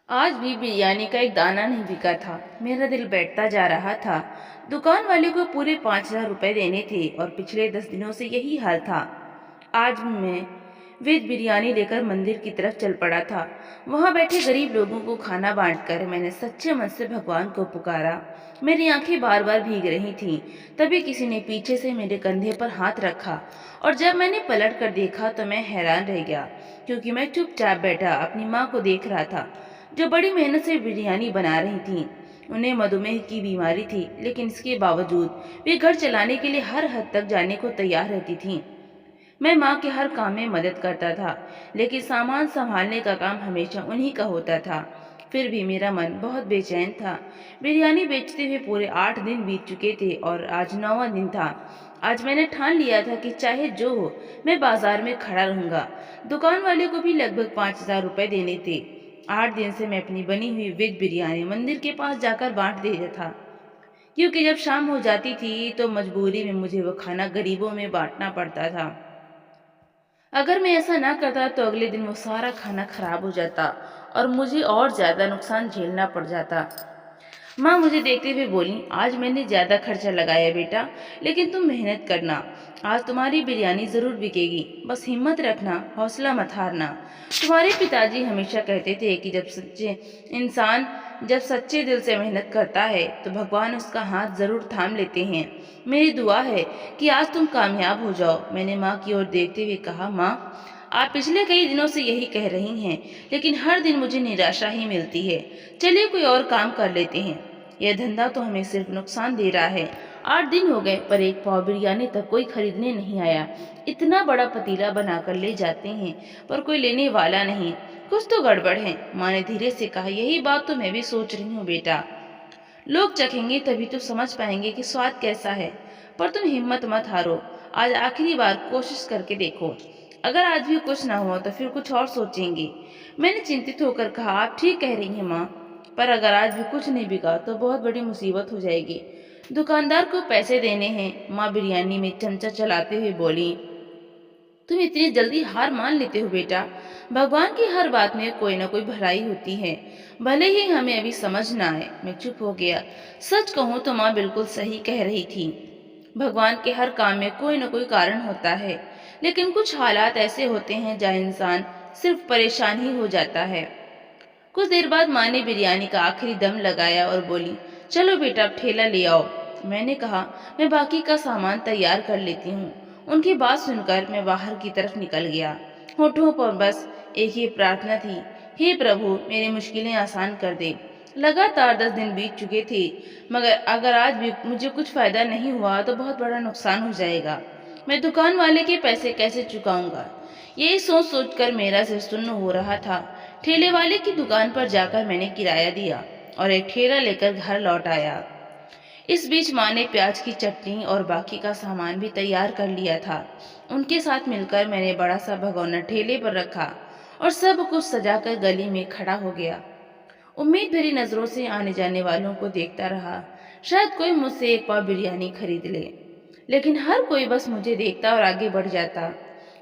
आज भी बिरयानी का एक दाना नहीं बिका था। मेरा दिल बैठता जा रहा था। दुकान वाले को पूरे 5,000 रुपए देने थे और पिछले 10 दिनों से यही हाल था। आज मैं वेज बिरयानी लेकर मंदिर की तरफ चल पड़ा था। वहां बैठे गरीब लोगों को खाना बांटकर मैंने सच्चे मन से भगवान को पुकारा। मेरी आंखें बार बार भीग रही थीं। तभी किसी ने पीछे से मेरे कंधे पर हाथ रखा और जब मैंने पलट कर देखा तो मैं हैरान रह गया, क्योंकि मैं चुपचाप बैठा अपनी माँ को देख रहा था, जो बड़ी मेहनत से बिरयानी बना रही थीं। उन्हें मधुमेह की बीमारी थी, लेकिन इसके बावजूद वे घर चलाने के लिए हर हद तक जाने को तैयार रहती थीं। मैं माँ के हर काम में मदद करता था, लेकिन सामान संभालने का काम हमेशा उन्हीं का होता था। फिर भी मेरा मन बहुत बेचैन था। बिरयानी बेचते हुए पूरे 8 दिन बीत चुके थे और आज 9वां दिन था। आज मैंने ठान लिया था कि चाहे जो हो, मैं बाजार में खड़ा रहूंगा। दुकान वाले को भी लगभग 5,000 रुपए देने थे। 8 दिन से मैं अपनी बनी हुई वेज बिरयानी मंदिर के पास जाकर बांट देता था, क्योंकि जब शाम हो जाती थी तो मजबूरी में मुझे वो खाना गरीबों में बांटना पड़ता था। अगर मैं ऐसा ना करता तो अगले दिन वो सारा खाना खराब हो जाता और मुझे और ज्यादा नुकसान झेलना पड़ जाता। माँ मुझे देखते हुए बोली, आज मैंने ज्यादा खर्चा लगाया बेटा, लेकिन तुम मेहनत करना। आज तुम्हारी बिरयानी जरूर बिकेगी। बस हिम्मत रखना, हौसला मत हारना। तुम्हारे पिताजी हमेशा कहते थे कि इंसान जब सच्चे दिल से मेहनत करता है तो भगवान उसका हाथ जरूर थाम लेते हैं। मेरी दुआ है कि आज तुम कामयाब हो जाओ। मैंने माँ की ओर देखते हुए कहा, माँ, आप पिछले कई दिनों से यही कह रही हैं, लेकिन हर दिन मुझे निराशा ही मिलती है। चलिए कोई और काम कर लेते हैं। यह धंधा तो हमें सिर्फ नुकसान दे रहा है। 8 दिन हो गए पर एक पाव बिरयानी तक कोई खरीदने नहीं आया। इतना बड़ा पतीला बनाकर ले जाते हैं पर कोई लेने वाला नहीं। कुछ तो गड़बड़ है। माँ ने धीरे से कहा, यही बात तो मैं भी सोच रही हूँ बेटा। लोग चखेंगे तभी तो समझ पाएंगे कि स्वाद कैसा है। पर तुम हिम्मत मत हारो। आज आखिरी बार कोशिश करके देखो। अगर आज भी कुछ ना हुआ तो फिर कुछ और सोचेंगे। मैंने चिंतित होकर कहा, आप ठीक कह रही हैं माँ, पर अगर आज भी कुछ नहीं बिका तो बहुत बड़ी मुसीबत हो जाएगी। दुकानदार को पैसे देने हैं। माँ बिरयानी में चमचा चलाते हुए बोली, तुम इतनी जल्दी हार मान लेते हो बेटा। भगवान की हर बात में कोई ना कोई भलाई होती है, भले ही हमें अभी समझ ना आए। मैं चुप हो गया। सच कहूँ तो माँ बिल्कुल सही कह रही थी। भगवान के हर काम में कोई न कोई कारण होता है, लेकिन कुछ हालात ऐसे होते हैं जहाँ इंसान सिर्फ परेशान ही हो जाता है। कुछ देर बाद माँ ने बिरयानी का आखिरी दम लगाया और बोली, चलो बेटा अब ठेला ले आओ। मैंने कहा, मैं बाकी का सामान तैयार कर लेती हूँ। उनकी बात सुनकर मैं बाहर की तरफ निकल गया। होठों पर बस एक ही प्रार्थना थी, हे प्रभु मेरी मुश्किलें आसान कर दे। लगातार 10 दिन बीत चुके थे, मगर अगर आज भी मुझे कुछ फायदा नहीं हुआ तो बहुत बड़ा नुकसान हो जाएगा। मैं दुकान वाले के पैसे कैसे चुकाऊंगा? यही सोच सोचकर मेरा सिर सुन्न हो रहा था। ठेले वाले की दुकान पर जाकर मैंने किराया दिया और एक ठेला लेकर घर लौट आया। इस बीच माँ ने प्याज की चटनी और बाकी का सामान भी तैयार कर लिया था। उनके साथ मिलकर मैंने बड़ा सा भगोना ठेले पर रखा और सब कुछ सजाकर गली में खड़ा हो गया। उम्मीद भरी नजरों से आने जाने वालों को देखता रहा। शायद कोई मुझसे एक पाव बिरयानी खरीद ले, लेकिन हर कोई बस मुझे देखता और आगे बढ़ जाता।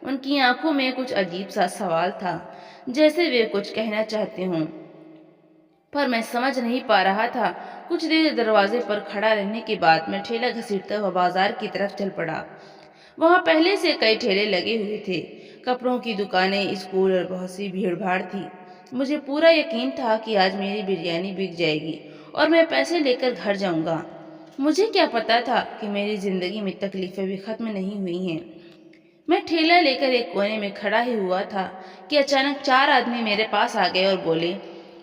उनकी आंखों में कुछ अजीब सा सवाल था, जैसे वे कुछ कहना चाहते हों, पर मैं समझ नहीं पा रहा था। कुछ देर दरवाजे पर खड़ा रहने के बाद मैं ठेला घसीटता हुआ बाजार की तरफ चल पड़ा। वहां पहले से कई ठेले लगे हुए थे। कपड़ों की दुकानें, स्कूल और बहुत सी भीड़ भाड़ थी। मुझे पूरा यकीन था कि आज मेरी बिरयानी बिक जाएगी और मैं पैसे लेकर घर जाऊंगा। मुझे क्या पता था कि मेरी जिंदगी में तकलीफें भी खत्म नहीं हुई हैं। मैं ठेला लेकर एक कोने में खड़ा ही हुआ था कि अचानक 4 आदमी मेरे पास आ गए और बोले,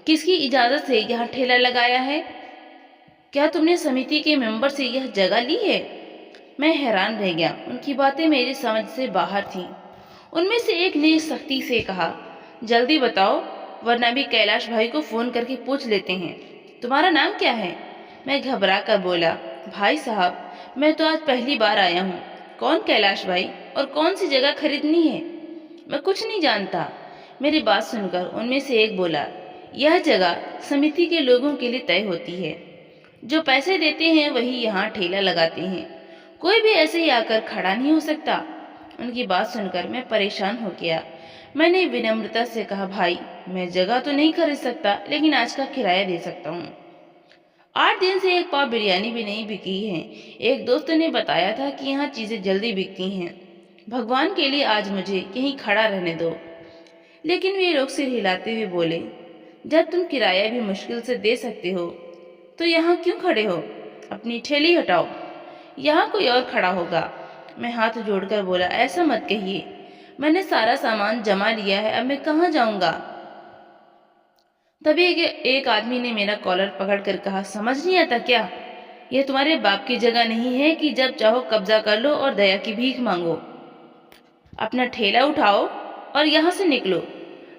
किसकी इजाजत से यहाँ ठेला लगाया है? क्या तुमने समिति के मेंबर से यह जगह ली है? मैं हैरान रह गया। उनकी बातें मेरी समझ से बाहर थीं। उनमें से एक ने सख्ती से कहा, जल्दी बताओ, वरना भी कैलाश भाई को फोन करके पूछ लेते हैं। तुम्हारा नाम क्या है? मैं घबरा कर बोला, भाई साहब, मैं तो आज पहली बार आया हूँ। कौन कैलाश भाई और कौन सी जगह खरीदनी है? मैं कुछ नहीं जानता। मेरी बात सुनकर उनमें से एक बोला, यह जगह समिति के लोगों के लिए तय होती है। जो पैसे देते हैं वही यहाँ ठेला लगाते हैं। कोई भी ऐसे ही आकर खड़ा नहीं हो सकता। उनकी बात सुनकर मैं परेशान हो गया। मैंने विनम्रता से कहा, भाई मैं जगह तो नहीं खरीद सकता, लेकिन आज का किराया दे सकता हूँ। 8 दिन से एक पाव बिरयानी भी नहीं बिकी है। एक दोस्त ने बताया था कि यहाँ चीजें जल्दी बिकती हैं। भगवान के लिए आज मुझे यहीं खड़ा रहने दो। लेकिन वे लोग सिर हिलाते हुए बोले, जब तुम किराया भी मुश्किल से दे सकते हो तो यहाँ क्यों खड़े हो? अपनी ठेली हटाओ, यहाँ कोई और खड़ा होगा। मैं हाथ जोड़कर बोला, ऐसा मत कहिए, मैंने सारा सामान जमा लिया है, अब मैं कहाँ जाऊंगा? तभी एक आदमी ने मेरा कॉलर पकड़कर कहा, समझ नहीं आता क्या? यह तुम्हारे बाप की जगह नहीं है कि जब चाहो कब्जा कर लो और दया की भीख मांगो। अपना ठेला उठाओ और यहाँ से निकलो।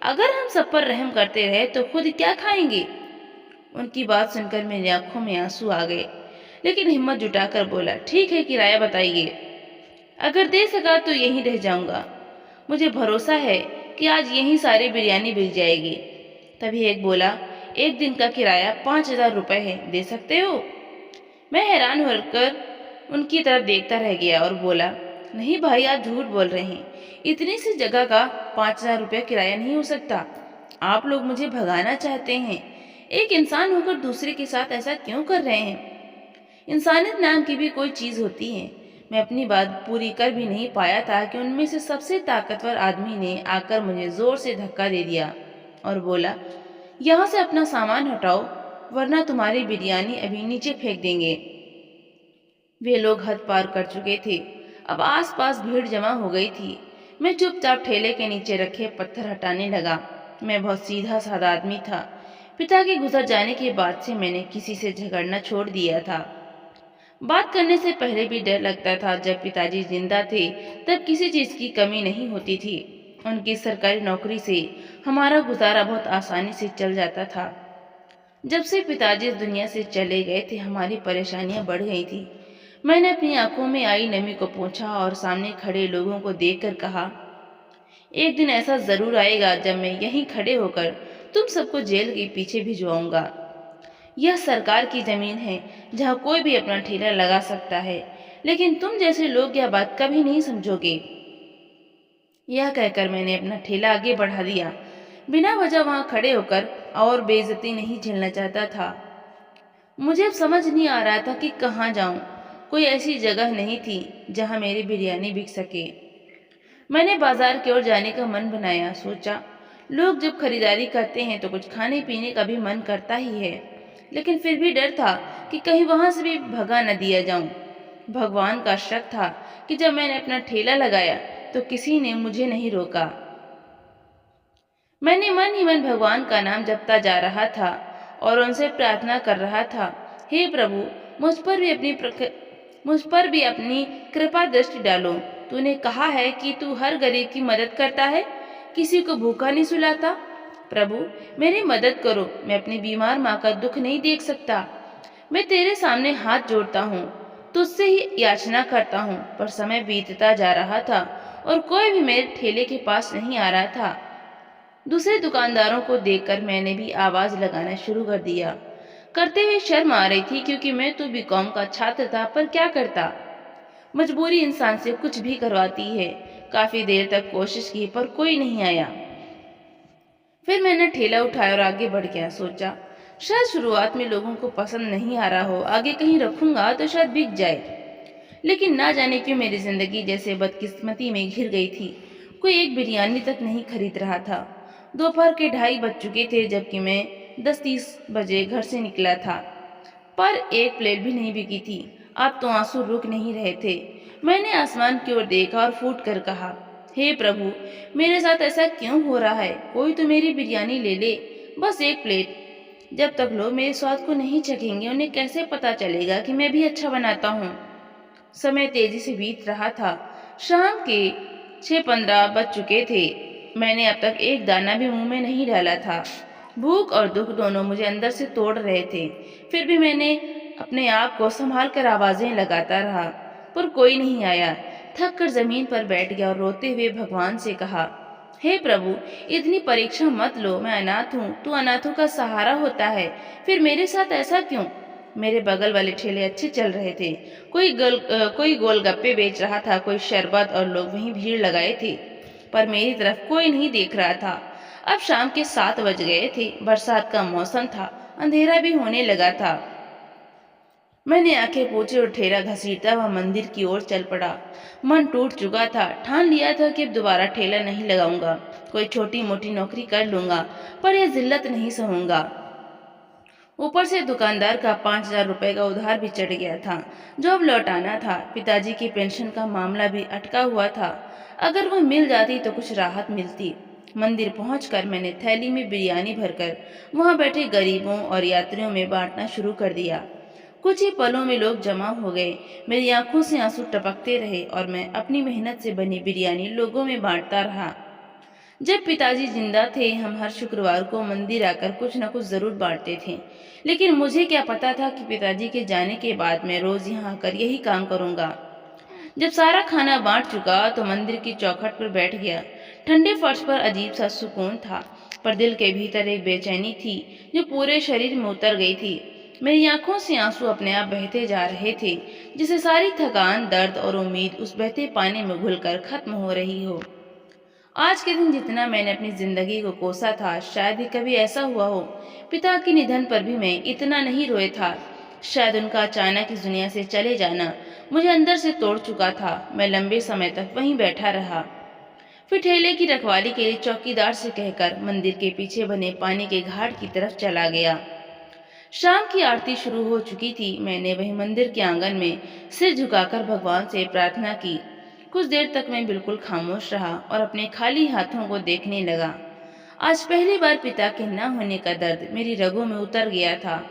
अगर हम सब पर रहम करते रहे तो खुद क्या खाएंगे? उनकी बात सुनकर मेरी आंखों में आंसू आ गए, लेकिन हिम्मत जुटाकर बोला, ठीक है, किराया बताइए। अगर दे सका तो यहीं रह जाऊंगा। मुझे भरोसा है कि आज यहीं सारी बिरयानी बिक जाएगी। तभी एक बोला, एक दिन का किराया 5,000 रुपये है, दे सकते हो? मैं हैरान होकर उनकी तरफ देखता रह गया और बोला, नहीं भाई, आप झूठ बोल रहे हैं। इतनी सी जगह का 5,000 रुपये किराया नहीं हो सकता। आप लोग मुझे भगाना चाहते हैं। एक इंसान होकर दूसरे के साथ ऐसा क्यों कर रहे हैं? इंसानियत नाम की भी कोई चीज होती है। मैं अपनी बात पूरी कर भी नहीं पाया था कि उनमें से सबसे ताकतवर आदमी ने आकर मुझे जोर से धक्का दे दिया और बोला, यहाँ से अपना सामान हटाओ, वरना तुम्हारी बिरयानी अभी नीचे फेंक देंगे। वे लोग हद पार कर चुके थे। अब आसपास भीड़ जमा हो गई थी। मैं चुपचाप ठेले के नीचे रखे पत्थर हटाने लगा। मैं बहुत सीधा साधा आदमी था। पिता के गुजर जाने के बाद से मैंने किसी से झगड़ना छोड़ दिया था। बात करने से पहले भी डर लगता था। जब पिताजी जिंदा थे तब किसी चीज की कमी नहीं होती थी। उनकी सरकारी नौकरी से हमारा गुजारा बहुत आसानी से चल जाता था। जब से पिताजी इस दुनिया से चले गए थे, हमारी परेशानियां बढ़ गई थी। मैंने अपनी आंखों में आई नमी को पोंछा और सामने खड़े लोगों को देखकर कहा, एक दिन ऐसा जरूर आएगा जब मैं यहीं खड़े होकर तुम सबको जेल के पीछे भिजवाऊंगा। यह सरकार की जमीन है जहाँ कोई भी अपना ठेला लगा सकता है, लेकिन तुम जैसे लोग यह बात कभी नहीं समझोगे। यह कहकर मैंने अपना ठेला आगे बढ़ा दिया। बिना वजह वहां खड़े होकर और बेइज्जती नहीं झेलना चाहता था। मुझे अब समझ नहीं आ रहा था कि कहाँ जाऊं। कोई ऐसी जगह नहीं थी जहां मेरी बिरयानी बिक सके। मैंने बाजार की ओर जाने का मन बनाया। सोचा, लोग जब खरीदारी करते हैं तो कुछ खाने पीने का भी मन करता ही है, लेकिन फिर भी डर था कि कहीं वहां से भी भगा न दिया जाऊं। भगवान का शक था कि जब मैंने अपना ठेला लगाया तो किसी ने मुझे नहीं रोका। मैंने मन ही मन भगवान का नाम जपता जा रहा था और उनसे प्रार्थना कर रहा था, हे प्रभु, मुझ पर भी अपनी कृपा दृष्टि डालो। तूने कहा है कि तू हर गरीब की मदद करता है, किसी को भूखा नहीं सुलाता। प्रभु, मेरी मदद करो, मैं अपनी बीमार माँ का दुख नहीं देख सकता। मैं तेरे सामने हाथ जोड़ता हूँ, तुझसे ही याचना करता हूँ। पर समय बीतता जा रहा था और कोई भी मेरे ठेले के पास नहीं आ रहा था। दूसरे दुकानदारों को देखकर मैंने भी आवाज लगाना शुरू कर दिया। करते हुए शर्म आ रही थी, क्योंकि मैं तो बीकॉम का छात्र था, पर क्या करता। मजबूरी इंसान से कुछ भी करवाती है। काफी देर तक कोशिश की पर कोई नहीं आया। फिर मैंने ठेला उठाया और आगे बढ़ गया। सोचा, शायद शुरुआत में लोगों को पसंद नहीं आ रहा हो, आगे कहीं रखूंगा तो शायद बिक जाए। लेकिन ना जाने क्यों मेरी जिंदगी जैसे बदकिस्मती में घिर गई थी। कोई एक बिरयानी तक नहीं खरीद रहा था। दोपहर के 2:30 बज चुके थे, जबकि मैं 10:30 बजे घर से निकला था, पर एक प्लेट भी नहीं बिकी थी। अब तो आंसू रुक नहीं रहे थे। मैंने आसमान की ओर देखा और फूट कर कहा, हे प्रभु, मेरे साथ ऐसा क्यों हो रहा है? कोई तो मेरी बिरयानी ले ले, बस एक प्लेट। जब तक लोग मेरे स्वाद को नहीं चखेंगे, उन्हें कैसे पता चलेगा कि मैं भी अच्छा बनाता हूँ। समय तेजी से बीत रहा था। शाम के 6:15 बज चुके थे। मैंने अब तक एक दाना भी मुंह में नहीं डाला था। भूख और दुख दोनों मुझे अंदर से तोड़ रहे थे। फिर भी मैंने अपने आप को संभाल कर आवाजें लगाता रहा, पर कोई नहीं आया। थक कर जमीन पर बैठ गया और रोते हुए भगवान से कहा, हे प्रभु, इतनी परीक्षा मत लो। मैं अनाथ हूँ, तू अनाथों का सहारा होता है, फिर मेरे साथ ऐसा क्यों? मेरे बगल वाले ठेले अच्छे चल रहे थे। कोई गोलगप्पे बेच रहा था, कोई शरबत, और लोग वहीं भीड़ लगाए थे। पर मेरी तरफ कोई नहीं देख रहा था। अब शाम के 7 बज गए थे। बरसात का मौसम था, अंधेरा भी होने लगा था। मैंने आंखें पोंछी और ठेला घसीटता हुआ मंदिर की ओर चल पड़ा। मन टूट चुका था। ठान लिया था कि अब दोबारा ठेला नहीं लगाऊंगा, कोई छोटी मोटी नौकरी कर लूंगा, पर यह जिल्लत नहीं सहूंगा। ऊपर से दुकानदार का 5,000 रुपए का उधार भी चढ़ गया था, जो अब लौटाना था। पिताजी की पेंशन का मामला भी अटका हुआ था। अगर वो मिल जाती तो कुछ राहत मिलती। मंदिर पहुंचकर मैंने थैली में बिरयानी भरकर वहां बैठे गरीबों और यात्रियों में बांटना शुरू कर दिया। कुछ ही पलों में लोग जमा हो गए। मेरी आंखों से आंसू टपकते रहे और मैं अपनी मेहनत से बनी बिरयानी लोगों में बांटता रहा। जब पिताजी जिंदा थे, हम हर शुक्रवार को मंदिर आकर कुछ न कुछ जरूर बांटते थे। लेकिन मुझे क्या पता था कि पिताजी के जाने के बाद मैं रोज यहाँ आकर यही काम करूंगा। जब सारा खाना बांट चुका तो मंदिर की चौखट पर बैठ गया। ठंडे फर्श पर अजीब सा सुकून था, पर दिल के भीतर एक बेचैनी थी जो पूरे शरीर में उतर गई थी। मेरी आंखों से आंसू अपने आप बहते जा रहे थे, जिसे सारी थकान, दर्द और उम्मीद उस बहते पानी में घुलकर खत्म हो रही हो। आज के दिन जितना मैंने अपनी जिंदगी को कोसा था, शायद ही कभी ऐसा हुआ हो। पिता के निधन पर भी मैं इतना नहीं रोए था। शायद उनका अचानक इस दुनिया से चले जाना मुझे अंदर से तोड़ चुका था। मैं लंबे समय तक वहीं बैठा रहा, फिर ठेले की रखवाली के लिए चौकीदार से कहकर मंदिर के पीछे बने पानी के घाट की तरफ चला गया। शाम की आरती शुरू हो चुकी थी। मैंने वही मंदिर के आंगन में सिर झुकाकर भगवान से प्रार्थना की। कुछ देर तक मैं बिल्कुल खामोश रहा और अपने खाली हाथों को देखने लगा। आज पहली बार पिता के न होने का दर्द मेरी रगों में उतर गया था।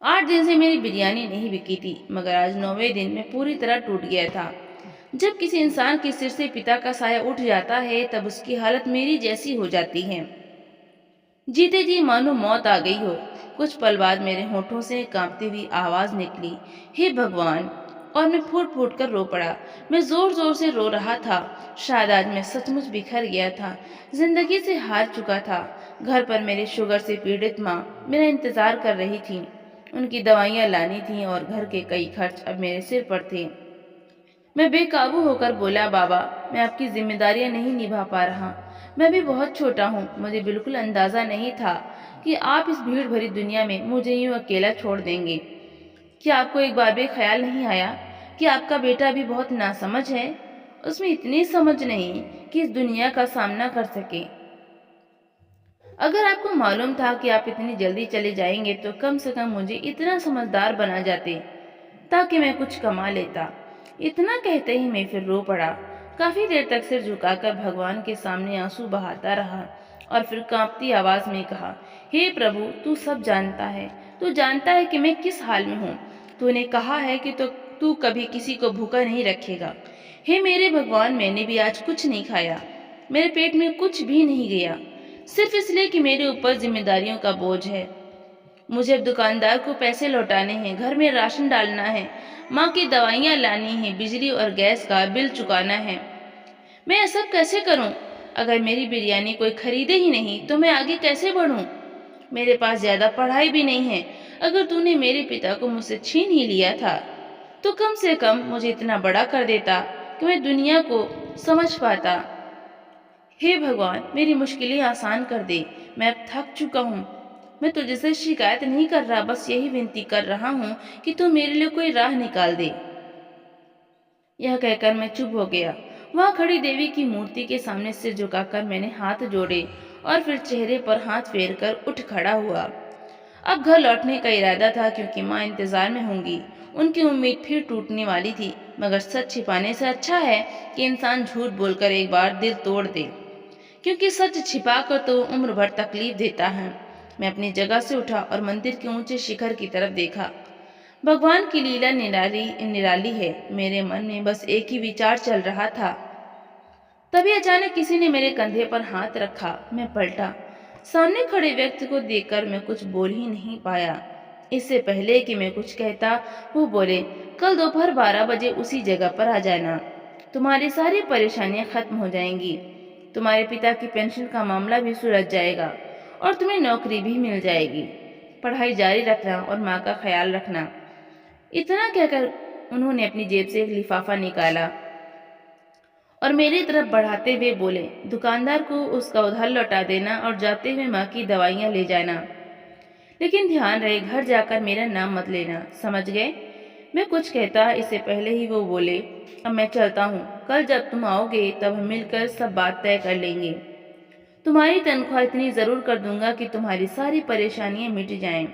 8 दिन से मेरी बिरयानी नहीं बिकी थी, मगर आज 9वें दिन में पूरी तरह टूट गया था। जब किसी इंसान के सिर से पिता का साया उठ जाता है, तब उसकी हालत मेरी जैसी हो जाती है। जीते जी मानो मौत आ गई हो। कुछ पल बाद मेरे होठों से कांपती हुई आवाज निकली, हे भगवान! और मैं फूट फूट कर रो पड़ा। मैं जोर जोर से रो रहा था। शायद आज मैं सचमुच बिखर गया था, जिंदगी से हार चुका था। घर पर मेरे शुगर से पीड़ित माँ मेरा इंतजार कर रही थी। उनकी दवाइयाँ लानी थी और घर के कई खर्च अब मेरे सिर पर थे। मैं बेकाबू होकर बोला, बाबा, मैं आपकी जिम्मेदारियां नहीं निभा पा रहा। मैं भी बहुत छोटा हूँ। मुझे बिल्कुल अंदाजा नहीं था कि आप इस भीड़ भरी दुनिया में मुझे यूं अकेला छोड़ देंगे। क्या आपको एक बार भी ख्याल नहीं आया कि आपका बेटा भी बहुत नासमझ है? उसमें इतनी समझ नहीं कि इस दुनिया का सामना कर सके। अगर आपको मालूम था कि आप इतनी जल्दी चले जाएंगे तो कम से कम मुझे इतना समझदार बना जाते ताकि मैं कुछ कमा लेता। इतना कहते ही मैं फिर रो पड़ा। काफी देर तक सिर झुकाकर भगवान के सामने आंसू बहाता रहा और फिर कांपती आवाज में कहा, हे प्रभु, तू सब जानता है। तू जानता है कि मैं किस हाल में हूँ। तूने कहा है कि तू कभी किसी को भूखा नहीं रखेगा। हे मेरे भगवान, मैंने भी आज कुछ नहीं खाया। मेरे पेट में कुछ भी नहीं गया, सिर्फ इसलिए कि मेरे ऊपर जिम्मेदारियों का बोझ है। मुझे अब दुकानदार को पैसे लौटाने हैं, घर में राशन डालना है, माँ की दवाइयाँ लानी है, बिजली और गैस का बिल चुकाना है। मैं ऐसा कैसे करूं? अगर मेरी बिरयानी कोई खरीदे ही नहीं तो मैं आगे कैसे बढ़ूं? मेरे पास ज्यादा पढ़ाई भी नहीं है। अगर तूने मेरे पिता को मुझसे छीन ही लिया था तो कम से कम मुझे इतना बड़ा कर देता कि मैं दुनिया को समझ पाता। हे भगवान, मेरी मुश्किलें आसान कर दे। मैं अब थक चुका हूँ। मैं तुझसे शिकायत नहीं कर रहा, बस यही विनती कर रहा हूँ कि तू मेरे लिए कोई राह निकाल दे। यह कहकर मैं चुप हो गया। वहां खड़ी देवी की मूर्ति के सामने सिर झुकाकर मैंने हाथ जोड़े और फिर चेहरे पर हाथ फेर कर उठ खड़ा हुआ। अब घर लौटने का इरादा था, क्योंकि माँ इंतजार में होंगी। उनकी उम्मीद फिर टूटने वाली थी, मगर सच छिपाने से अच्छा है कि इंसान झूठ बोलकर एक बार दिल तोड़ दे, क्योंकि सच छिपाकर तो उम्र भर तकलीफ देता है। मैं अपनी जगह से उठा और मंदिर के ऊंचे शिखर की तरफ देखा। भगवान की लीला निराली निराली है। मेरे मन में बस एक ही विचार चल रहा था। तभी अचानक किसी ने मेरे कंधे पर हाथ रखा। मैं पलटा। सामने खड़े व्यक्ति को देखकर मैं कुछ बोल ही नहीं पाया। इससे पहले कि मैं कुछ कहता, वो बोले, कल दोपहर 12 बजे उसी जगह पर आ जाना। तुम्हारी सारी परेशानियां खत्म हो जाएंगी। तुम्हारे पिता की पेंशन का मामला भी सुलझ जाएगा और तुम्हें नौकरी भी मिल जाएगी। पढ़ाई जारी रखना और माँ का ख्याल रखना। इतना कहकर उन्होंने अपनी जेब से एक लिफाफा निकाला और मेरी तरफ बढ़ाते हुए बोले, दुकानदार को उसका उधार लौटा देना और जाते हुए माँ की दवाइयाँ ले जाना। लेकिन ध्यान रहे घर जाकर मेरा नाम मत लेना, समझ गए? मैं कुछ कहता इससे पहले ही वो बोले, अब मैं चलता हूँ, कल जब तुम आओगे तब हम मिलकर सब बात तय कर लेंगे। तुम्हारी तनख्वाह इतनी जरूर कर दूंगा कि तुम्हारी सारी परेशानियां मिट जाएं।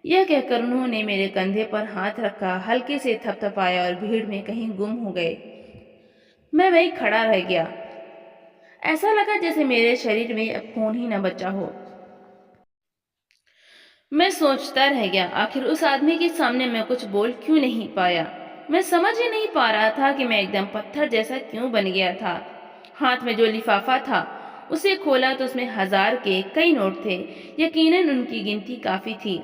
यह कहकर उन्होंने मेरे कंधे पर हाथ रखा, हल्के से थपथपाया और भीड़ में कहीं गुम हो गए। मैं वहीं खड़ा रह गया। ऐसा लगा जैसे मेरे शरीर में अब खून ही न बचा हो। मैं सोचता रह गया, आखिर उस आदमी के सामने मैं कुछ बोल क्यों नहीं पाया। मैं समझ ही नहीं पा रहा था कि मैं एकदम पत्थर जैसा क्यों बन गया था। हाथ में जो लिफाफा था उसे खोला तो उसमें 1000 के कई नोट थे। यकीनन उनकी गिनती काफी थी।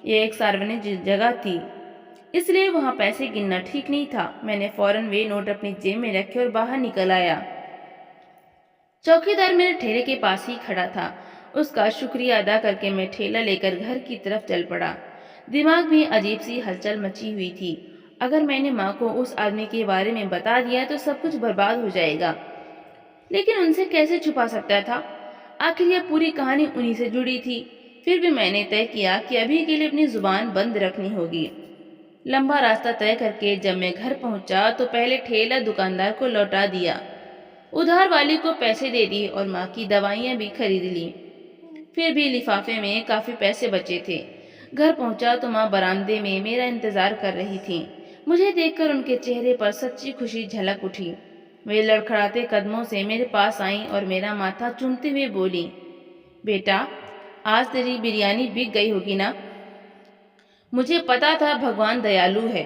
यह एक सार्वजनिक जगह थी, इसलिए वहां पैसे गिनना ठीक नहीं था। मैंने फौरन वे नोट अपनी जेब में रखे और बाहर निकल आया। चौकीदार मेरे ठेले के पास ही खड़ा था। उसका शुक्रिया अदा करके मैं ठेला लेकर घर की तरफ चल पड़ा। दिमाग में अजीब सी हलचल मची हुई थी। अगर मैंने माँ को उस आदमी के बारे में बता दिया तो सब कुछ बर्बाद हो जाएगा। लेकिन उनसे कैसे छुपा सकता था? आखिर यह पूरी कहानी उन्हीं से जुड़ी थी। फिर भी मैंने तय किया कि अभी के लिए अपनी जुबान बंद रखनी होगी। लंबा रास्ता तय करके जब मैं घर पहुंचा तो पहले ठेला दुकानदार को लौटा दिया, उधार वाली को पैसे दे दिए और माँ की दवाइयाँ भी खरीद ली। फिर भी लिफाफे में काफी पैसे बचे थे। घर पहुंचा तो माँ बरामदे में मेरा इंतजार कर रही थी। मुझे देखकर उनके चेहरे पर सच्ची खुशी झलक उठी। वे लड़खड़ाते कदमों से मेरे पास आईं और मेरा माथा चूमते हुए बोली, बेटा, आज तेरी बिरयानी बिक गई होगी ना? मुझे पता था भगवान दयालु है।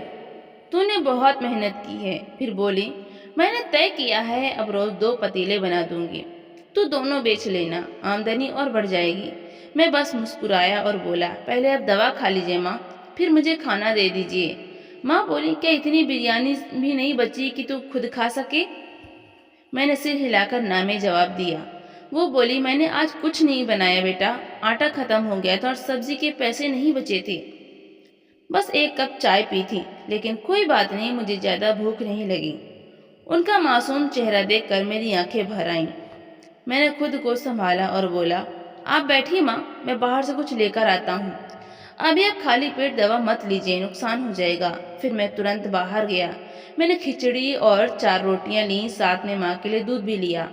तूने बहुत मेहनत की है। फिर बोली, मैंने तय किया है अब रोज 2 पतीले बना दूंगी। तू दोनों बेच लेना, आमदनी और बढ़ जाएगी। मैं बस मुस्कुराया और बोला, पहले अब दवा खा लीजिए माँ, फिर मुझे खाना दे दीजिए। माँ बोली, क्या इतनी बिरयानी भी नहीं बची कि तू खुद खा सके? मैंने सिर हिलाकर ना में जवाब दिया। वो बोली, मैंने आज कुछ नहीं बनाया बेटा, आटा खत्म हो गया था और सब्जी के पैसे नहीं बचे थे। बस 1 कप चाय पी थी, लेकिन कोई बात नहीं, मुझे ज्यादा भूख नहीं लगी। उनका मासूम चेहरा देखकर मेरी आंखें भर आईं। मैंने खुद को संभाला और बोला, आप बैठिए माँ, मैं बाहर से कुछ लेकर आता हूँ। अभी आप खाली पेट दवा मत लीजिए, नुकसान हो जाएगा। फिर मैं तुरंत बाहर गया। मैंने खिचड़ी और 4 रोटियां ली, साथ में माँ के लिए दूध भी लिया।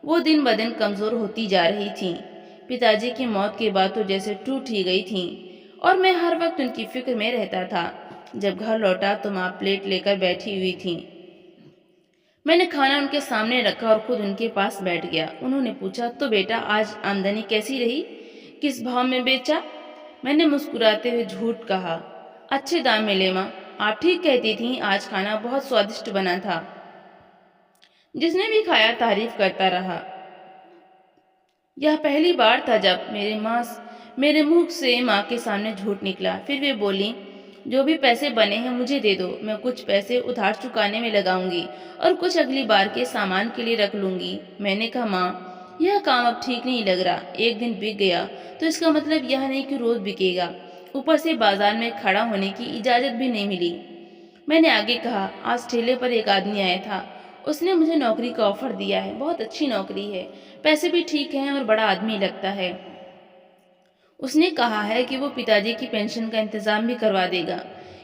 वो दिन ब दिन कमजोर होती जा रही थी। पिताजी की मौत के बाद तो जैसे टूट ही गई थी और मैं हर वक्त उनकी फिक्र में रहता था। जब घर लौटा तो माँ प्लेट लेकर बैठी हुई थी। मैंने खाना उनके सामने रखा और खुद उनके पास बैठ गया। उन्होंने पूछा, तो बेटा आज आमदनी कैसी रही? किस भाव में बेचा? मैंने मुस्कुराते हुए झूठ कहा, अच्छे दाम मिले माँ। आप ठीक कहती थीं, आज खाना बहुत स्वादिष्ट बना था। जिसने भी खाया तारीफ करता रहा। यह पहली बार था जब मेरे मुंह से माँ के सामने झूठ निकला। फिर वे बोली, जो भी पैसे बने हैं मुझे दे दो, मैं कुछ पैसे उधार चुकाने में लगाऊंगी और कुछ अगली बार के सामान के लिए रख लूंगी। मैंने कहा, माँ, यह काम अब ठीक नहीं लग रहा। एक दिन बिक गया तो इसका मतलब यह नहीं कि रोज बिकेगा। ऊपर से बाजार में खड़ा होने की इजाजत भी नहीं मिली। मैंने आगे कहा, आज ठेले पर एक आदमी आया था। उसने मुझे नौकरी का ऑफर दिया है, बहुत अच्छी नौकरी है, पैसे भी ठीक हैं और बड़ा आदमी लगता है। उसने कहा है कि वो पिताजी की पेंशन का इंतजाम भी करवा देगा।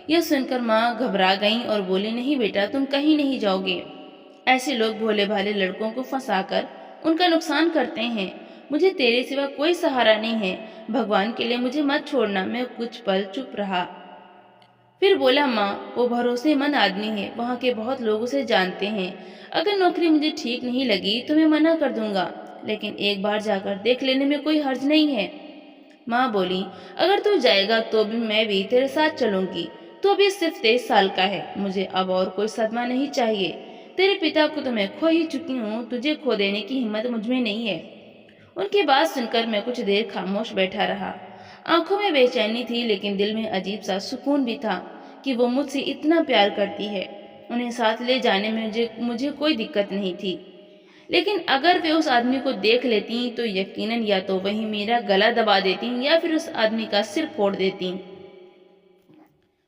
यह सुनकर माँ घबरा गई और बोली, नहीं बेटा, तुम कहीं नहीं जाओगे। ऐसे लोग भोले भाले लड़कों को फंसाकर उनका नुकसान करते हैं। मुझे तेरे सिवा कोई सहारा नहीं है, भगवान के लिए मुझे मत छोड़ना। मैं कुछ पल चुप रहा, फिर बोला, माँ, वो भरोसेमंद आदमी है, वहाँ के बहुत लोग उसे जानते हैं। अगर नौकरी मुझे ठीक नहीं लगी तो मैं मना कर दूंगा, लेकिन एक बार जाकर देख लेने में कोई हर्ज नहीं है। माँ बोली, अगर तू जाएगा तो भी मैं भी तेरे साथ चलूंगी। तू अभी सिर्फ 23 साल का है, मुझे अब और कोई सदमा नहीं चाहिए। तेरे पिता को तो मैं खो ही चुकी हूँ, तुझे खो देने की हिम्मत मुझ में नहीं है। उनकी बात सुनकर मैं कुछ देर खामोश बैठा रहा। आंखों में बेचैनी थी, लेकिन दिल में अजीब सा सुकून भी था कि वो मुझसे इतना प्यार करती है। उन्हें साथ ले जाने में मुझे कोई दिक्कत नहीं थी, लेकिन अगर वे उस आदमी को देख लेती तो यकीनन या तो वही मेरा गला दबा देती या फिर उस आदमी का सिर फोड़ देती।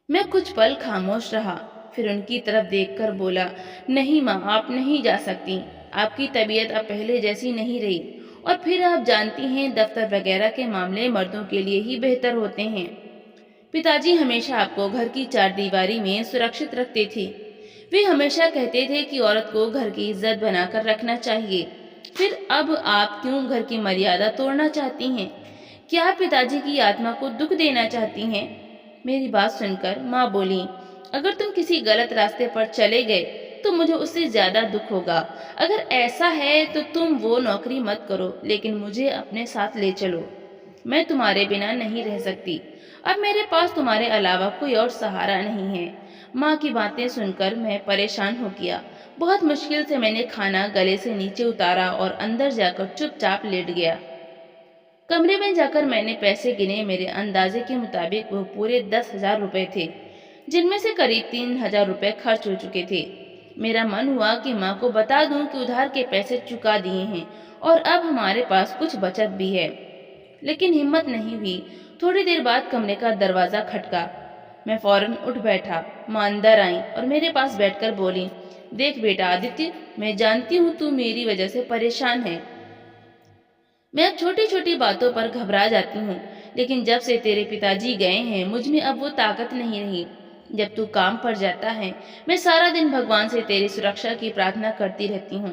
मैं कुछ पल खामोश रहा। फिर उनकी तरफ देखकर बोला, नहीं माँ, आप नहीं जा सकती। आपकी तबीयत अब पहले जैसी नहीं रही, और फिर आप जानती हैं दफ्तर वगैरह के मामले मर्दों के लिए ही बेहतर होते हैं। पिताजी हमेशा आपको घर की चारदीवारी में सुरक्षित रखते थे। वे हमेशा कहते थे कि औरत को घर की इज्जत बनाकर रखना चाहिए। फिर अब आप क्यों घर की मर्यादा तोड़ना चाहती हैं? क्या आप पिताजी की आत्मा को दुख देना चाहती हैं? मेरी बात सुनकर माँ बोली, अगर तुम किसी गलत रास्ते पर चले गए तो मुझे उससे ज्यादा दुख होगा। अगर ऐसा है तो तुम वो नौकरी मत करो, लेकिन मुझे अपने साथ ले चलो। मैं तुम्हारे बिना नहीं रह सकती। अब मेरे पास तुम्हारे अलावा कोई और सहारा नहीं है। माँ की बातें सुनकर मैं परेशान हो गया। बहुत मुश्किल से मैंने खाना गले से नीचे उतारा और अंदर जाकर चुपचाप लेट गया। कमरे में जाकर मैंने पैसे गिने। मेरे अंदाजे के मुताबिक वो पूरे 10,000 रुपए थे, जिनमें से करीब 3,000 रुपए खर्च हो चुके थे। मेरा मन हुआ कि माँ को बता दूं कि उधार के पैसे चुका दिए हैं और अब हमारे पास कुछ बचत भी है, लेकिन हिम्मत नहीं हुई। थोड़ी देर बाद कमरे का दरवाजा खटका। मैं फौरन उठ बैठा। माँ अंदर आई और मेरे पास बैठकर बोली, देख बेटा आदित्य, मैं जानती हूँ तू मेरी वजह से परेशान है। मैं अब छोटी छोटी बातों पर घबरा जाती हूँ, लेकिन जब से तेरे पिताजी गए हैं मुझ में अब वो ताकत नहीं रही। जब तू काम पर जाता है मैं सारा दिन भगवान से तेरी सुरक्षा की प्रार्थना करती रहती हूँ।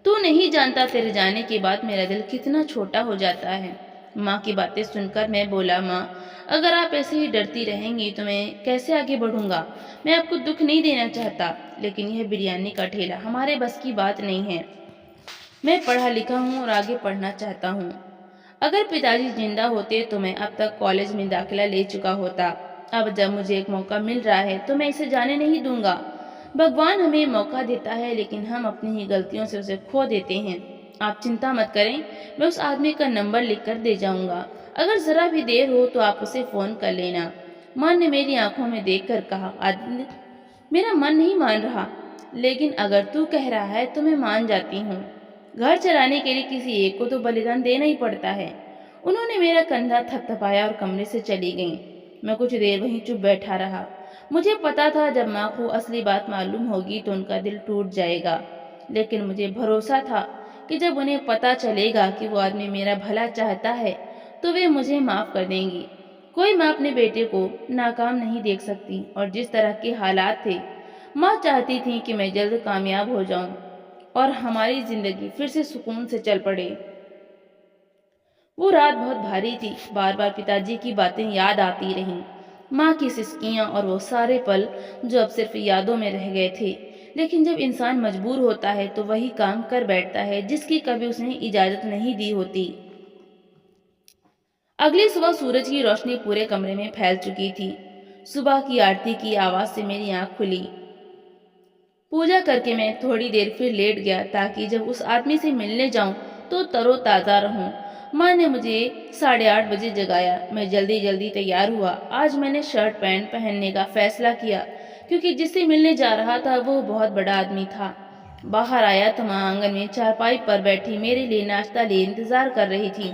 तू नहीं जानता तेरे जाने के बाद मेरा दिल कितना छोटा हो जाता है। माँ की बातें सुनकर मैं बोला, माँ अगर आप ऐसे ही डरती रहेंगी तो मैं कैसे आगे बढ़ूंगा। मैं आपको दुख नहीं देना चाहता, लेकिन यह बिरयानी का ठेला हमारे बस की बात नहीं है। मैं पढ़ा लिखा हूँ और आगे पढ़ना चाहता हूँ। अगर पिताजी जिंदा होते तो मैं अब तक कॉलेज में दाखिला ले चुका होता। अब जब मुझे एक मौका मिल रहा है तो मैं इसे जाने नहीं दूंगा। भगवान हमें मौका देता है, लेकिन हम अपनी ही गलतियों से उसे खो देते हैं। आप चिंता मत करें, मैं उस आदमी का नंबर लिख कर दे जाऊंगा। अगर जरा भी देर हो तो आप उसे फोन कर लेना। माँ ने मेरी आंखों में देखकर कहा, आदित्य मेरा मन नहीं मान रहा, लेकिन अगर तू कह रहा है तो मैं मान जाती हूँ। घर चलाने के लिए किसी एक को तो बलिदान देना ही पड़ता है। उन्होंने मेरा कंधा थपथपाया और कमरे से चली गईं। मैं कुछ देर वहीं चुप बैठा रहा। मुझे पता था जब माँ को असली बात मालूम होगी तो उनका दिल टूट जाएगा, लेकिन मुझे भरोसा था कि जब उन्हें पता चलेगा कि वो आदमी मेरा भला चाहता है तो वे मुझे माफ कर देंगी। कोई माँ अपने बेटे को नाकाम नहीं देख सकती, और जिस तरह के हालात थे माँ चाहती थी कि मैं जल्द कामयाब हो जाऊं और हमारी जिंदगी फिर से सुकून से चल पड़े। वो रात बहुत भारी थी। बार बार पिताजी की बातें याद आती रहीं, माँ की सिसकियां और वो सारे पल जो अब सिर्फ यादों में रह गए थे। लेकिन जब इंसान मजबूर होता है तो वही काम कर बैठता है जिसकी कभी उसने इजाजत नहीं दी होती। अगली सुबह सूरज की रोशनी पूरे कमरे में फैल चुकी थी। सुबह की आरती की आवाज से मेरी आंख खुली। पूजा करके मैं थोड़ी देर फिर लेट गया ताकि जब उस आदमी से मिलने जाऊं तो तरोताजा रहूं। माँ ने मुझे 8:30 बजे जगाया। मैं जल्दी जल्दी तैयार हुआ। आज मैंने शर्ट पैंट पहनने का फैसला किया क्योंकि जिससे मिलने जा रहा था वो बहुत बड़ा आदमी था। बाहर आया तो माँ आंगन में चारपाई पर बैठी मेरे लिए नाश्ता लिए इंतजार कर रही थी।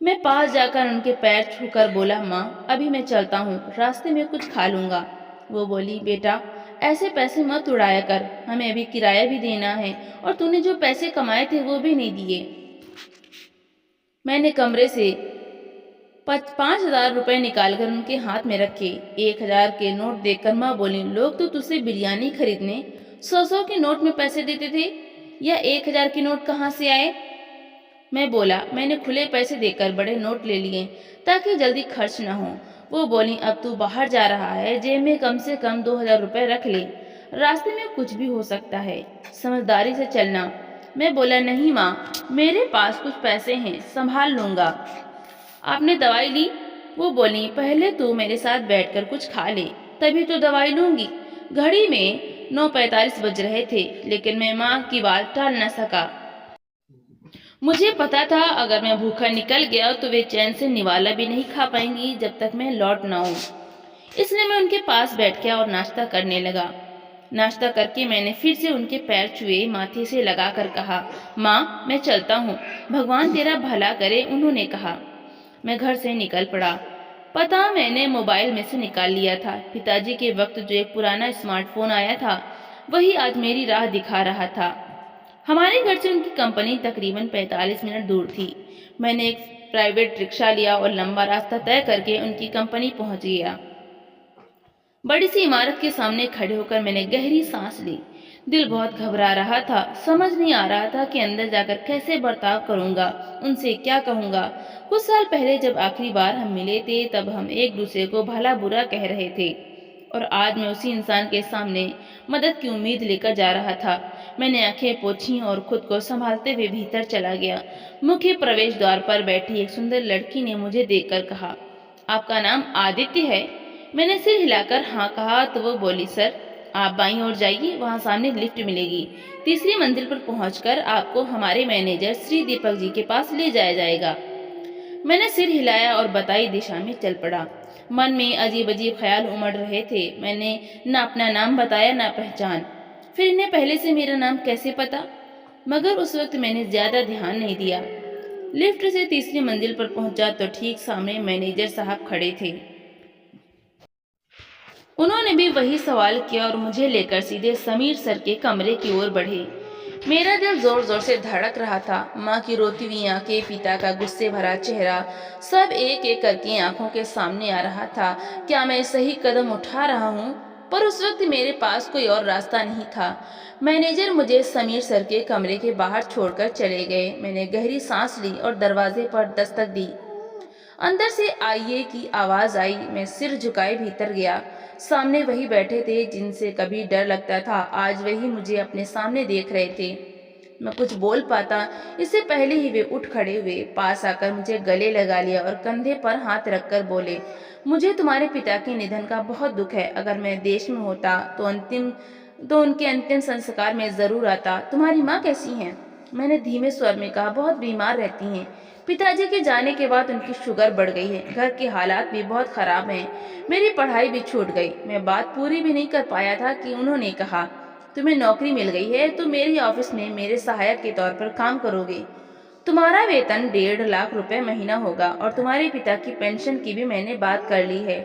मैं पास जाकर उनके पैर छूकर बोला, माँ अभी मैं चलता हूँ, रास्ते में कुछ खा लूंगा। वो बोली, बेटा ऐसे पैसे मत उड़ाया कर, हमें अभी किराया भी देना है और तूने जो पैसे कमाए थे वो भी नहीं दिए। मैंने कमरे से 5,000 रुपए निकालकर उनके हाथ में रखे। 1,000 के नोट देखकर माँ बोली, लोग तो तुझसे बिरयानी खरीदने 100-100 के नोट में पैसे देते थे, या 1,000 के नोट कहाँ से आए? मैं बोला, मैंने खुले पैसे देकर बड़े नोट ले लिए ताकि जल्दी खर्च न हो। वो बोली, अब तू बाहर जा रहा है, जेब में कम से कम 2,000 रुपए रख ले, रास्ते में कुछ भी हो सकता है, समझदारी से चलना। मैं बोला, नहीं माँ, मेरे पास कुछ पैसे हैं, संभाल लूंगा। आपने दवाई ली? वो बोली, पहले तू मेरे साथ बैठकर कुछ खा ले, तभी तो दवाई लूंगी। घड़ी में 9:45 बज रहे थे, लेकिन मैं माँ की बात टाल न सका। मुझे पता था अगर मैं भूखा निकल गया तो वे चैन से निवाला भी नहीं खा पाएंगी जब तक मैं लौट ना आऊं। इसलिए मैं उनके पास बैठ गया और नाश्ता करने लगा। नाश्ता करके मैंने फिर से उनके पैर छुए, माथे से लगाकर कहा, माँ मैं चलता हूँ, भगवान तेरा भला करे, उन्होंने कहा। मैं घर से निकल पड़ा। पता मैंने मोबाइल में से निकाल लिया था। पिताजी के वक्त जो एक पुराना स्मार्टफोन आया था, वही आज मेरी राह दिखा रहा था। हमारे घर से उनकी कंपनी तकरीबन 45 मिनट दूर थी। मैंने एक प्राइवेट रिक्शा लिया और लंबा रास्ता तय करके उनकी कंपनी पहुंच गया। बड़ी सी इमारत के सामने खड़े होकर मैंने गहरी सांस ली। दिल बहुत घबरा रहा था। समझ नहीं आ रहा था कि अंदर जाकर कैसे बर्ताव करूंगा, उनसे क्या कहूंगा। कुछ साल पहले जब आखिरी बार हम मिले थे, तब हम एक दूसरे को भला बुरा कह रहे थे, और आज मैं उसी इंसान के सामने मदद की उम्मीद लेकर जा रहा था। मैंने आंखें पोंछी और खुद को संभालते हुए भीतर चला गया। मुख्य प्रवेश द्वार पर बैठी एक सुंदर लड़की ने मुझे देखकर कहा, आपका नाम आदित्य है? मैंने सिर हिलाकर हाँ कहा तो वो बोली, सर आप बाईं ओर जाइए, वहाँ सामने लिफ्ट मिलेगी। तीसरी मंजिल पर पहुंचकर आपको हमारे मैनेजर श्री दीपक जी के पास ले जाया जाएगा। मैंने सिर हिलाया और बताई दिशा में चल पड़ा। मन में अजीब अजीब ख्याल उमड़ रहे थे। मैंने न अपना नाम बताया न पहचान। फिर इन्हें पहले से मेरा नाम कैसे पता? मगर उस वक्त मैंने ज्यादा ध्यान नहीं दिया। लिफ्ट से तीसरी मंजिल पर पहुंचा तो ठीक सामने मैनेजर साहब खड़े थे। उन्होंने भी वही सवाल किया और मुझे लेकर सीधे समीर सर के कमरे की ओर बढ़े। मेरा दिल जोर जोर से धड़क रहा था। माँ की रोती हुई आंखें, पिता का गुस्से भरा चेहरा, सब एक एक करके आंखों के सामने आ रहा था। क्या मैं सही कदम उठा रहा हूँ? पर उस वक्त मेरे पास कोई और रास्ता नहीं था। मैनेजर मुझे समीर सर के कमरे के बाहर छोड़कर चले गए। मैंने गहरी सांस ली और दरवाजे पर दस्तक दी। अंदर से आइए की आवाज आई। मैं सिर झुकाए भीतर गया। सामने वही बैठे थे जिनसे कभी डर लगता था, आज वही मुझे अपने सामने देख रहे थे। मैं कुछ बोल पाता इससे पहले ही वे उठ खड़े हुए, पास आकर मुझे गले लगा लिया और कंधे पर हाथ रखकर बोले, मुझे तुम्हारे पिता के निधन का बहुत दुख है। अगर मैं देश में होता तो उनके अंतिम संस्कार में जरूर आता। तुम्हारी माँ कैसी हैं? मैंने धीमे स्वर में कहा, बहुत बीमार रहती हैं। पिताजी के जाने के बाद उनकी शुगर बढ़ गई है। घर के हालात भी बहुत खराब हैं। मेरी पढ़ाई भी छूट गई। मैं बात पूरी भी नहीं कर पाया था कि उन्होंने कहा, तुम्हें नौकरी मिल गई है तो मेरी ऑफिस में मेरे सहायक के तौर पर काम करोगे। तुम्हारा वेतन 1.5 लाख रुपए महीना होगा और तुम्हारे पिता की पेंशन की भी मैंने बात कर ली है।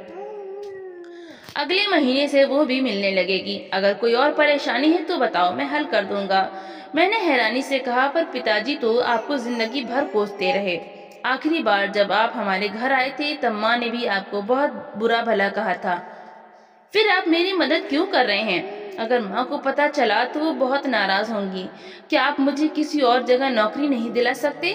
अगले महीने से वो भी मिलने लगेगी। अगर कोई और परेशानी है तो बताओ, मैं हल कर दूंगा। मैंने हैरानी से कहा, पर पिताजी तो आपको जिंदगी भर कोसते रहे। आखिरी बार जब आप हमारे घर आए थे तब माँ ने भी आपको बहुत बुरा भला कहा था। फिर आप मेरी मदद क्यों कर रहे हैं? अगर माँ को पता चला तो वो बहुत नाराज होंगी। क्या आप मुझे किसी और जगह नौकरी नहीं दिला सकते?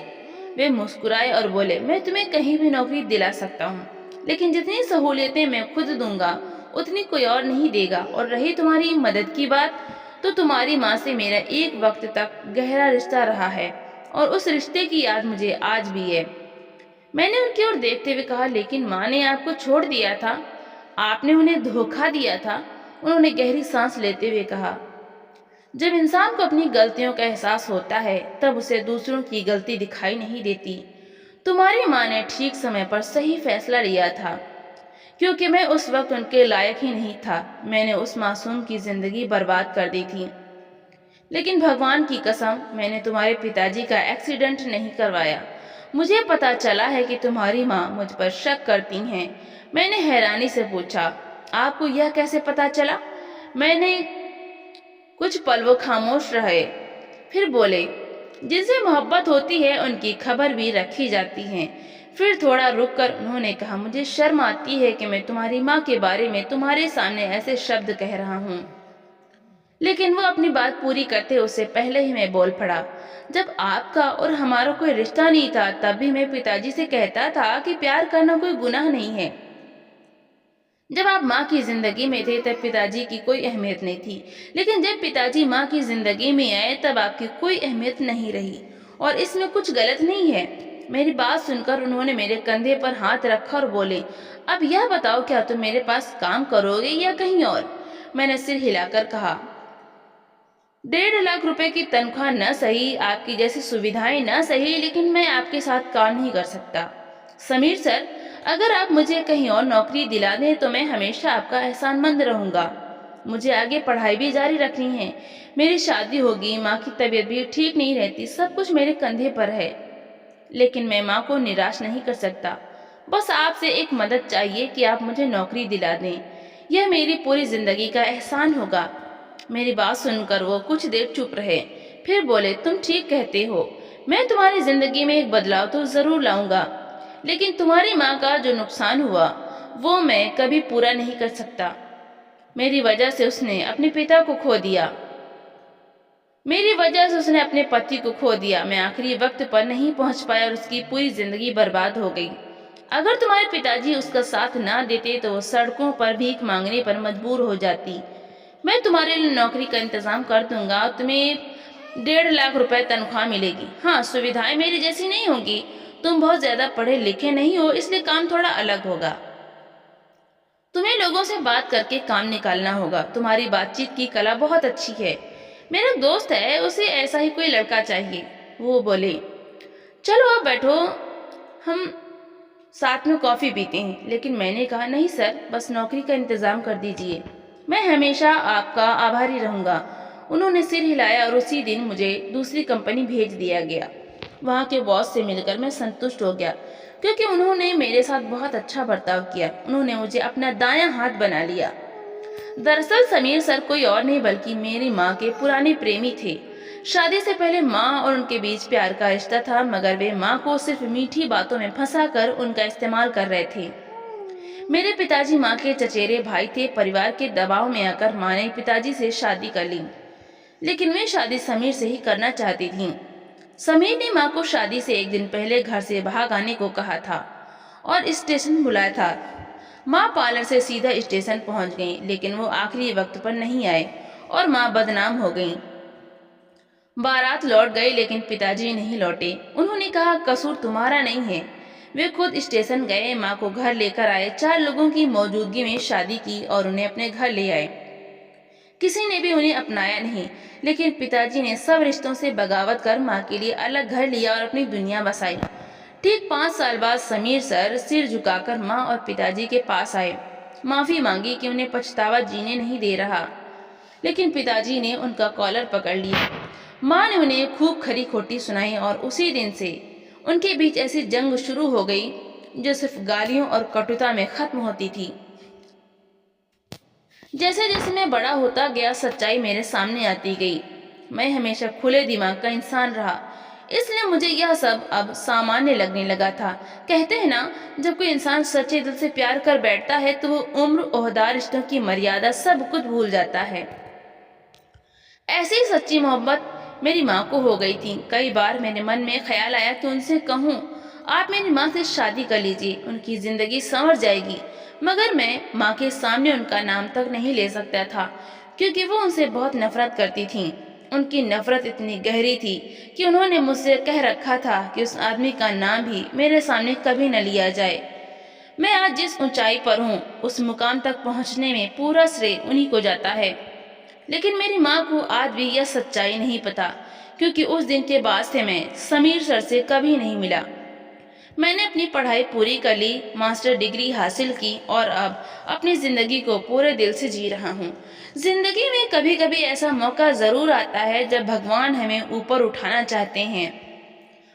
वे मुस्कुराए और बोले, मैं तुम्हें कहीं भी नौकरी दिला सकता हूँ, लेकिन जितनी सहूलियतें मैं खुद दूंगा उतनी कोई और नहीं देगा। और रही तुम्हारी मदद की बात, तो तुम्हारी माँ से मेरा एक वक्त तक गहरा रिश्ता रहा है और उस रिश्ते की याद मुझे आज भी है। मैंने उनकी ओर देखते हुए कहा, लेकिन माँ ने आपको छोड़ दिया था, आपने उन्हें धोखा दिया था। उन्होंने गहरी सांस लेते हुए कहा, जब इंसान को अपनी गलतियों का एहसास होता है तब उसे दूसरों की गलती दिखाई नहीं देती। तुम्हारी माँ ने ठीक समय पर सही फैसला लिया था, क्योंकि मैं उस वक्त उनके लायक ही नहीं था। मैंने उस मासूम की जिंदगी बर्बाद कर दी थी, लेकिन भगवान की कसम, मैंने तुम्हारे पिताजी का एक्सीडेंट नहीं करवाया। मुझे पता चला है कि तुम्हारी माँ मुझ पर शक करती हैं। मैंने हैरानी से पूछा, आपको यह कैसे पता चला? मैंने कुछ पल वो खामोश रहे, फिर बोले, जिनसे मोहब्बत होती है उनकी खबर भी रखी जाती है। फिर थोड़ा रुककर उन्होंने कहा, मुझे शर्म आती है कि मैं तुम्हारी माँ के बारे में तुम्हारे सामने ऐसे शब्द कह रहा हूँ। लेकिन वो अपनी बात पूरी करते उससे पहले ही मैं बोल पड़ा, जब आपका और हमारा कोई रिश्ता नहीं था तब भी मैं पिताजी से कहता था कि प्यार करना कोई गुनाह नहीं है। जब आप माँ की जिंदगी में थे तब पिताजी की कोई अहमियत नहीं थी, लेकिन जब पिताजी माँ की जिंदगी में आए तब आपकी कोई अहमियत नहीं रही, और इसमें कुछ गलत नहीं है। मेरी बात सुनकर उन्होंने मेरे कंधे पर हाथ रखा और बोले, अब यह बताओ, क्या तुम मेरे पास काम करोगे या कहीं और? मैंने सिर हिलाकर कहा, 1.5 लाख रुपए की तनख्वाह न सही, आपकी जैसी सुविधाएं न सही, लेकिन मैं आपके साथ काम नहीं कर सकता। समीर सर, अगर आप मुझे कहीं और नौकरी दिला दें तो मैं हमेशा आपका एहसानमंद रहूंगा। मुझे आगे पढ़ाई भी जारी रखनी है। मेरी शादी होगी, माँ की तबीयत भी ठीक नहीं रहती, सब कुछ मेरे कंधे पर है। लेकिन मैं माँ को निराश नहीं कर सकता। बस आपसे एक मदद चाहिए कि आप मुझे नौकरी दिला दें। यह मेरी पूरी जिंदगी का एहसान होगा। मेरी बात सुनकर वो कुछ देर चुप रहे, फिर बोले, तुम ठीक कहते हो। मैं तुम्हारी जिंदगी में एक बदलाव तो जरूर लाऊंगा, लेकिन तुम्हारी माँ का जो नुकसान हुआ वो मैं कभी पूरा नहीं कर सकता। मेरी वजह से उसने अपने पिता को खो दिया। मेरी वजह से उसने अपने पति को खो दिया। मैं आखिरी वक्त पर नहीं पहुंच पाया और उसकी पूरी जिंदगी बर्बाद हो गई। अगर तुम्हारे पिताजी उसका साथ ना देते तो वो सड़कों पर भीख मांगने पर मजबूर हो जाती। मैं तुम्हारे लिए नौकरी का इंतजाम कर दूंगा और तुम्हें 1.5 लाख रुपए तनख्वाह मिलेगी। हाँ, सुविधाएं मेरी जैसी नहीं होगी। तुम बहुत ज्यादा पढ़े लिखे नहीं हो, इसलिए काम थोड़ा अलग होगा। तुम्हें लोगों से बात करके काम निकालना होगा। तुम्हारी बातचीत की कला बहुत अच्छी है। मेरा दोस्त है, उसे ऐसा ही कोई लड़का चाहिए। वो बोले, चलो आप बैठो, हम साथ में कॉफी पीते हैं। लेकिन मैंने कहा, नहीं सर, बस नौकरी का इंतजाम कर दीजिए। मैं हमेशा आपका आभारी रहूंगा। उन्होंने सिर हिलाया और उसी दिन मुझे दूसरी कंपनी भेज दिया गया। वहाँ के बॉस से मिलकर मैं संतुष्ट हो गया, क्योंकि उन्होंने मेरे साथ बहुत अच्छा बर्ताव किया। उन्होंने मुझे अपना दायां हाथ बना लिया। दरअसल समीर सर कोई और नहीं बल्कि मेरी माँ के पुराने प्रेमी थे। शादी से पहले माँ और उनके बीच प्यार का रिश्ता था, मगर वे माँ को सिर्फ मीठी बातों में फंसाकर उनका इस्तेमाल कर रहे थे। मेरे पिताजी माँ के चचेरे भाई थे। परिवार के दबाव में आकर माँ ने पिताजी से शादी कर ली, लेकिन वे शादी समीर से ही करना चाहती थी। समीर ने माँ को शादी से एक दिन पहले घर से भाग आने को कहा था और स्टेशन बुलाया था। माँ पार्लर से सीधा स्टेशन पहुंच गई, लेकिन वो आखिरी वक्त पर नहीं आए और माँ बदनाम हो गई। बारात लौट गई, लेकिन पिताजी नहीं लौटे। उन्होंने कहा, कसूर तुम्हारा नहीं है। वे खुद स्टेशन गए, माँ को घर लेकर आए, 4 लोगों की मौजूदगी में शादी की और उन्हें अपने घर ले आए। किसी ने भी उन्हें अपनाया नहीं, लेकिन पिताजी ने सब रिश्तों से बगावत कर माँ के लिए अलग घर लिया और अपनी दुनिया बसाई। ठीक 5 साल बाद समीर सर सिर झुकाकर माँ और पिताजी के पास आए। माफी मांगी कि उन्हें पछतावा जीने नहीं दे रहा, लेकिन पिताजी ने उनका कॉलर पकड़ लिया। माँ ने उन्हें खूब खरी खोटी सुनाई और उसी दिन से उनके बीच ऐसी जंग शुरू हो गई जो सिर्फ गालियों और कटुता में खत्म होती थी। जैसे जैसे मैं बड़ा होता गया, सच्चाई मेरे सामने आती गई। मैं हमेशा खुले दिमाग का इंसान रहा, इसलिए मुझे यह सब अब सामान्य लगने लगा था। कहते हैं ना, जब कोई इंसान सच्चे दिल से प्यार कर बैठता है तो वो उम्र, ओहदा, रिश्तों की मर्यादा सब कुछ भूल जाता है। ऐसी ही सच्ची मोहब्बत मेरी माँ को हो गई थी। कई बार मेरे मन में ख्याल आया कि उनसे कहूँ, आप मेरी माँ से शादी कर लीजिए, उनकी जिंदगी संवर जाएगी। मगर मैं माँ के सामने उनका नाम तक नहीं ले सकता था, क्योंकि वो उनसे बहुत नफरत करती थी। उनकी नफरत इतनी गहरी थी कि उन्होंने मुझसे कह रखा था कि उस आदमी का नाम भी मेरे सामने कभी न लिया जाए। मैं आज जिस ऊंचाई पर हूँ, उस मुकाम तक पहुँचने में पूरा श्रेय उन्हीं को जाता है। लेकिन मेरी माँ को आज भी यह सच्चाई नहीं पता, क्योंकि उस दिन के बाद से मैं समीर सर से कभी नहीं मिला। मैंने अपनी पढ़ाई पूरी कर ली, मास्टर डिग्री हासिल की और अब अपनी जिंदगी को पूरे दिल से जी रहा हूँ। जिंदगी में कभी कभी ऐसा मौका जरूर आता है जब भगवान हमें ऊपर उठाना चाहते हैं।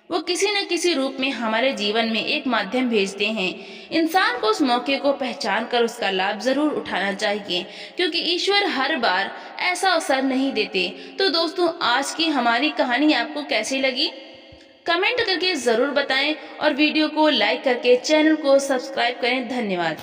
वो किसी न किसी रूप में हमारे जीवन में एक माध्यम भेजते हैं। इंसान को उस मौके को पहचान कर उसका लाभ जरूर उठाना चाहिए, क्योंकि ईश्वर हर बार ऐसा अवसर नहीं देते। तो दोस्तों, आज की हमारी कहानी आपको कैसी लगी? कमेंट करके जरूर बताएं और वीडियो को लाइक करके चैनल को सब्सक्राइब करें। धन्यवाद।